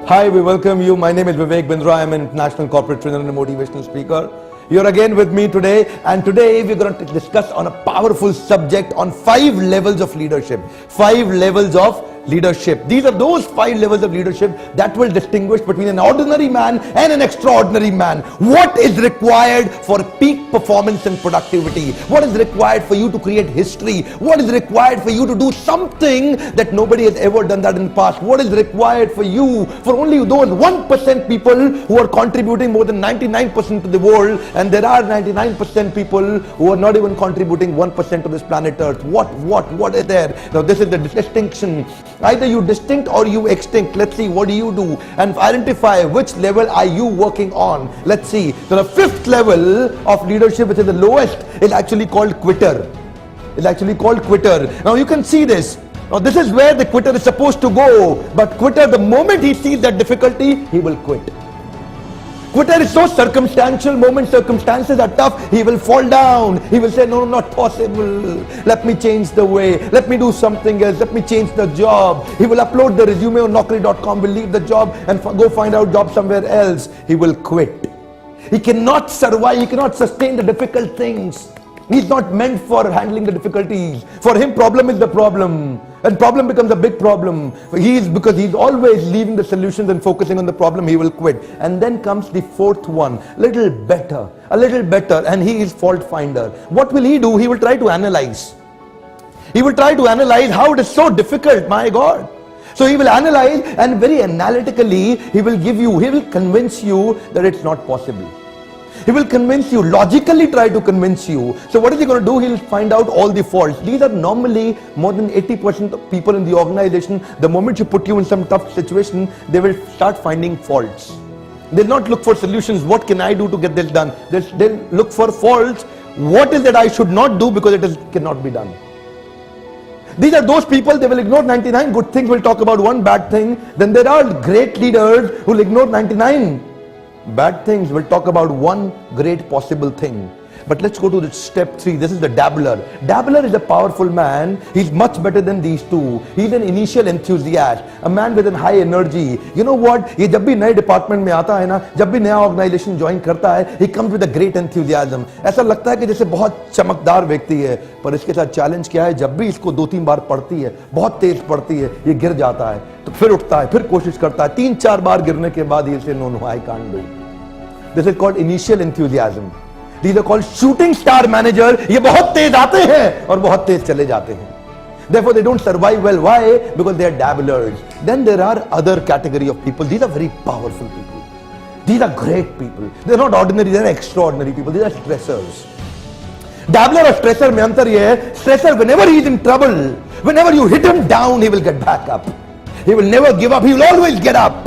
Hi, we welcome you. My name is Vivek, Bindra. I'm an international corporate trainer and a motivational speaker. You're again with me today, and today we're going to discuss on a powerful subject on 5 levels of leadership. 5 levels of leadership. These are those 5 levels of leadership that will distinguish between an ordinary man and an extraordinary man. What is required for peak performance and productivity? What is required for you to create history? What is required for you to do something that nobody has ever done that in the past? What is required for you, for only those 1% people who are contributing more than 99% to the world, and there are 99% people who are not even contributing 1% to this planet Earth. What is there? Now this is the distinction. Either you distinct or you extinct. Let's see, what do you do? And identify which level are you working on. Let's see. So the 5th level of leadership, which is the lowest, is actually called quitter. It's actually called quitter. Now you can see this. Now this is where the quitter is supposed to go. But quitter, the moment he sees that difficulty, he will quit. Quitter is so circumstantial. Circumstances are tough, he will fall down. He will say, no, not possible. Let me change the way. Let me do something else. Let me change the job. He will upload the resume on Naukri.com, will leave the job and go find out job somewhere else. He will quit. He cannot survive. He cannot sustain the difficult things. He's not meant for handling the difficulties. For him, problem is the problem. And problem becomes a big problem. Because he's always leaving the solutions and focusing on the problem, he will quit. And then comes the 4th one, a little better, and he is fault finder. What will he do? He will try to analyze. He will try to analyze how it is so difficult, my God. So he will analyze, and very analytically, he will convince you that it's not possible. He will convince you, logically try to convince you. So what is he going to do? He'll find out all the faults. These are normally more than 80% of people in the organization. The moment you put you in some tough situation, they will start finding faults. They'll not look for solutions. What can I do to get this done? They'll look for faults. What is it I should not do because it cannot be done? These are those people, they will ignore 99 good things, will talk about one bad thing. Then there are great leaders who will ignore 99 bad things, will talk about one great possible thing. But let's go to the step 3. This is the dabbler. Dabbler is a powerful man. He's much better than these two. He's an initial enthusiast, a man with a high energy. You know what? ये जब भी नए department में आता है ना, जब भी नया ऑर्गेनाइजेशन ज्वाइन करता है, he comes with a great enthusiasm. ऐसा लगता है कि जैसे बहुत चमकदार व्यक्ति है, पर इसके साथ चैलेंज क्या है? जब भी इसको 2-3 बार पढ़ती है, बहुत तेज पढ़ती है, ये गिर जाता है, तो फिर उठता है, फिर कोशिश करता है, 3-4 बार गिरने के बाद ये से no, I can't do. This is called initial enthusiasm. These are called shooting star manager. ये बहुत तेज आते हैं और बहुत तेज चले जाते हैं. Therefore, they don't survive well. Why? Because they are dabblers. Then there are other category of people. These are very powerful people. These are great people. They are not ordinary. They are extraordinary people. These are stressors. Dabbler और stressor में अंतर ये है. Stressor, whenever he is in trouble, whenever you hit him down, he will get back up. He will never give up. He will always get up.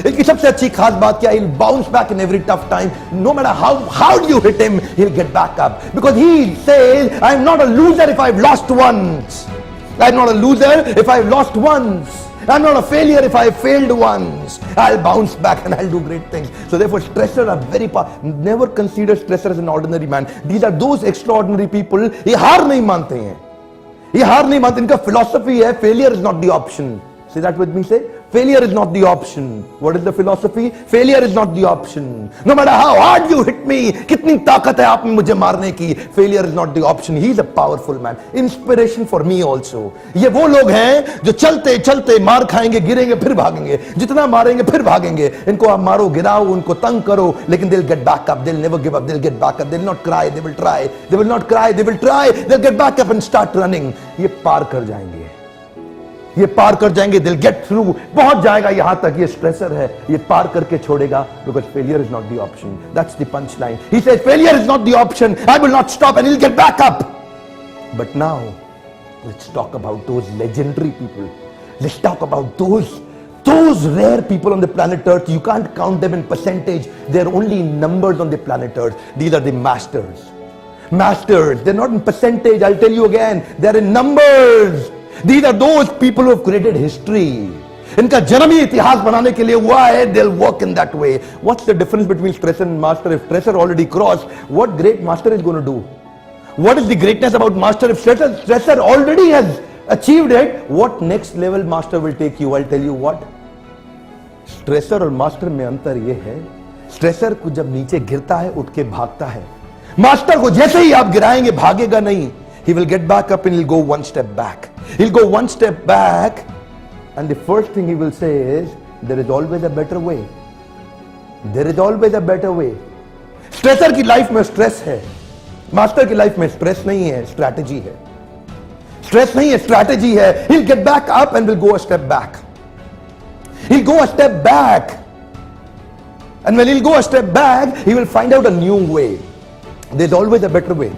इसकी सबसे अच्छी खास बात क्या है? He'll bounce back in every tough time. No matter how hard you hit him, he'll get back up. Because he says, I'm not a loser if I've lost once. I'm not a loser if I've lost once. I'm not a failure if I've failed once. I'll bounce back and I'll do great things. So therefore, stressors are very powerful. Never consider stressor as an ordinary man. These are those extraordinary people. ये हार नहीं मानते हैं. ये हार नहीं मानते. इनका philosophy है, failure is not the option. Say that with me, say. Failure is not the option. What is the philosophy? Failure is not the option. No matter how hard you hit me, कितनी ताकत है आप में मुझे मारने की, failure is not the option. He is a powerful man. Inspiration for me also. ये वो लोग हैं जो चलते चलते मार खाएंगे, गिरेंगे, फिर भागेंगे. जितना मारेंगे, फिर भागेंगे. इनको आप मारो, गिराओ, उनको तंग करो, लेकिन they'll get back up. They'll never give up. They'll get back up. They'll not cry. They will try. They will not cry. They will try. They'll get back up and start running. ये पार कर जाएंगे. ये पार कर जाएंगे. They'll get through. पहुंच जाएगा यहां तक. ये स्ट्रेसर है, ये पार करके छोड़ेगा. Because failure is not the option. That's the punchline. He says failure is not the option. I will not stop, and he'll get back up. But now let's talk about those legendary people. Let's talk about those rare people on the planet Earth. You can't count them in percentage. They're only numbers on the planet Earth. These are the masters. They're not in percentage. I'll tell you again, they're in numbers. These are those people who have created history. इनका जन्म ही इतिहास बनाने के लिए हुआ है. They'll work in that way. What's the difference between stressor and master? If stressor already crossed, what great master is going to do? What is the greatness about master? If stressor already has achieved it, what next level master will take you? I'll tell you what. Stressor और master में अंतर यह है, stressor को जब नीचे गिरता है उठ के भागता है, मास्टर को जैसे ही आप गिराएंगे भागेगा नहीं. He will get back up and he'll go one step back. He'll go one step back and the first thing he will say is, there is always a better way. There is always a better way. Stressor की life में stress है, master की life में stress नहीं है, strategy है. Stress नहीं है, स्ट्रैटेजी है. He'll get back up and will go a step back. He'll go a step back. And when he'll go a step back, he will find out a new way. There's always a better way.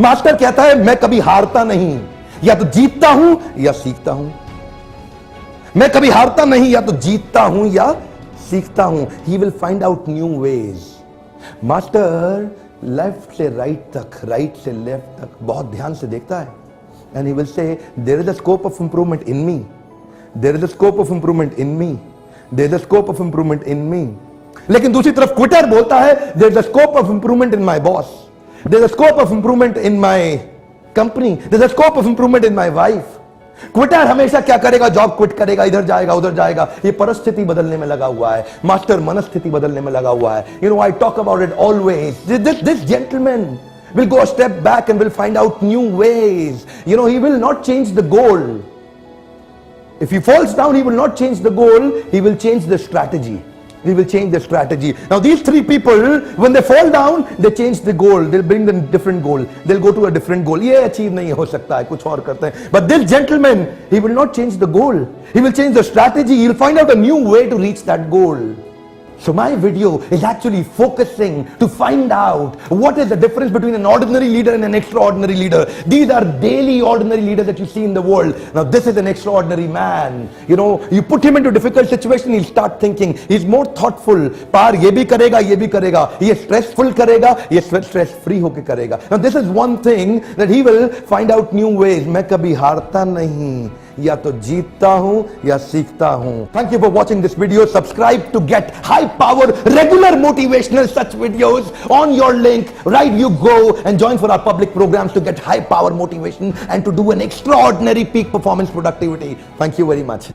Master कहता है मैं कभी हारता नहीं, या तो जीतता हूं या सीखता हूं. मैं कभी हारता नहीं, या तो जीतता हूं या सीखता हूं. He will find out new ways. Master left से राइट तक, राइट से लेफ्ट तक बहुत ध्यान से देखता है. And he will say, there is a scope of improvement in me. There is a scope of improvement in me. There is a scope of improvement in me. लेकिन दूसरी तरफ क्विटर बोलता है, there is a scope of improvement in my boss. There's a scope of improvement in my company. There's a scope of improvement in my wife. Quetta हमेशा क्या करेगा? Job quit करेगा, इधर जाएगा उधर जाएगा. ये परिस्थिति बदलने में लगा हुआ है. मास्टर मनस्थिति बदलने में लगा हुआ है. You know, I talk about it always. This gentleman will go a step back and will find out new ways. You know, he will not change the goal. If he falls down, he will not change the goal. He will change the strategy. He will change the strategy. Now these three people, when they fall down, they change the goal. They'll bring the different goal. They'll go to a different goal. ये achieve नहीं हो सकता है, कुछ और करते हैं. But this gentleman, he will not change the goal. He will change the strategy. He'll find out a new way to reach that goal. So my video is actually focusing to find out what is the difference between an ordinary leader and an extraordinary leader. These are daily ordinary leaders that you see in the world. Now this is an extraordinary man. You know, you put him into difficult situation, he'll start thinking. He's more thoughtful. पार ये भी करेगा, ये भी करेगा. ये stressful करेगा, ये stress free होके करेगा. Now this is one thing that he will find out new ways. मैं कभी हारता नहीं, या तो जीतता हूं या सीखता हूं. Thank you for watching this video. Subscribe to get high power regular motivational such videos on your link. Right you go and join for our public programs to get high power motivation and to do an extraordinary peak performance productivity. Thank you very much.